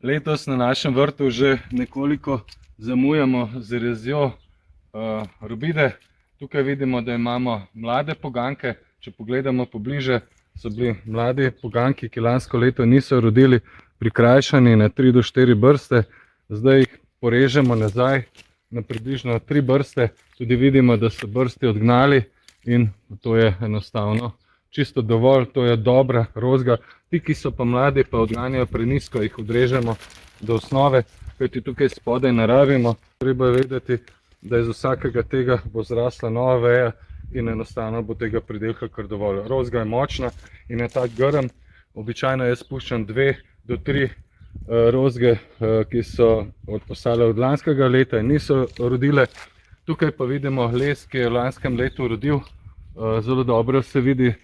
Letos na našem vrtu že nekoliko zamujamo z rezjo robide. Tukaj vidimo, da imamo mlade poganjke. Če pogledamo pobliže, so bili mladi poganjki, ki lansko leto niso rodili, prikrajšani na 3 do 4 brste. Zdaj jih porežemo nazaj na približno 3 brste. Tudi vidimo, da so brsti odgnali in to je enostavno čisto dovolj, to je dobra rozga. Ti, ki so pa mladi, pa odganjajo prenizko, jih odrežemo do osnove, kajti tukaj spodaj ne rabimo. Treba je vedeti, da iz vsakega tega bo zrasla nova veja in enostavno bo tega pridelka kar dovolj. Rozga je močna in je tak grm. Običajno jaz spuščam 2 do 3 rozge, ki so postale od lanskega leta in niso rodile. Tukaj pa vidimo les, ki je v lanskem letu rodil. Zelo dobro se vidi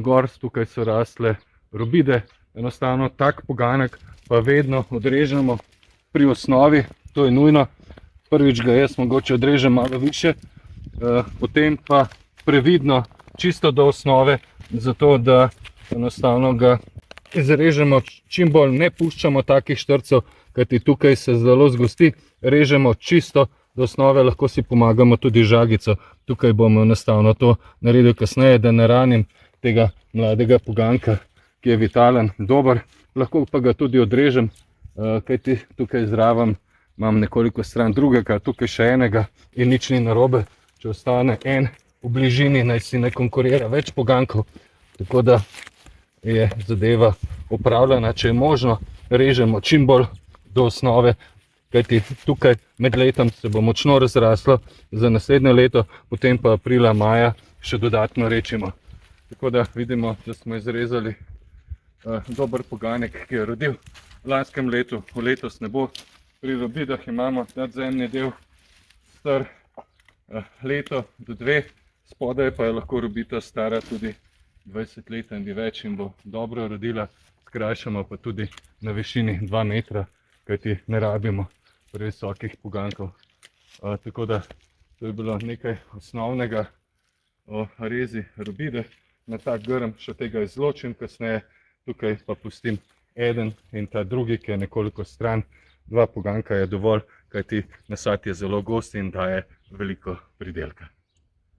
gor, tukaj so rasle robide. Enostavno tak poganjek pa vedno odrežemo pri osnovi, to je nujno. Prvič ga jaz mogoče odrežem malo više, potem pa previdno čisto do osnove, zato da enostavno ga izrežemo čim bolj, ne puščamo takih štrcev, kajti tukaj se zelo zgosti, režemo čisto do osnove, lahko si pomagamo tudi žagico. Tukaj bomo enostavno to naredil kasneje, da ne ranim tega mladega poganjka, ki je vitalen, dober. Lahko pa ga tudi odrežem, kajti tukaj zraven imam nekoliko stran drugega, tukaj še enega in nič ni narobe, če ostane en v bližini, naj si ne konkurira več poganjkov. Tako da je zadeva opravljena, če je možno, režemo čim bolj do osnove, kajti tukaj med letom se bo močno razraslo za naslednje leto, potem pa aprila, maja še dodatno rečimo. Tako da vidimo, da smo izrezali dober poganjek, ki je rodil v lanskem letu, v letos ne bo. Pri robidah imamo nadzemni del star leto do 2, spodaj pa je lahko robita stara tudi 20 let in več in bo dobro rodila. Skrajšamo pa tudi na višini 2 metra, kajti ne rabimo previsokih poganjkov. Tako da to je bilo nekaj osnovnega o rezi robide. Na tak grm še tega izločim kasneje, tukaj pa pustim eden in ta drugi, ki je nekoliko stran. 2 poganjka je dovolj, kajti nasad je zelo gost in daje veliko pridelka.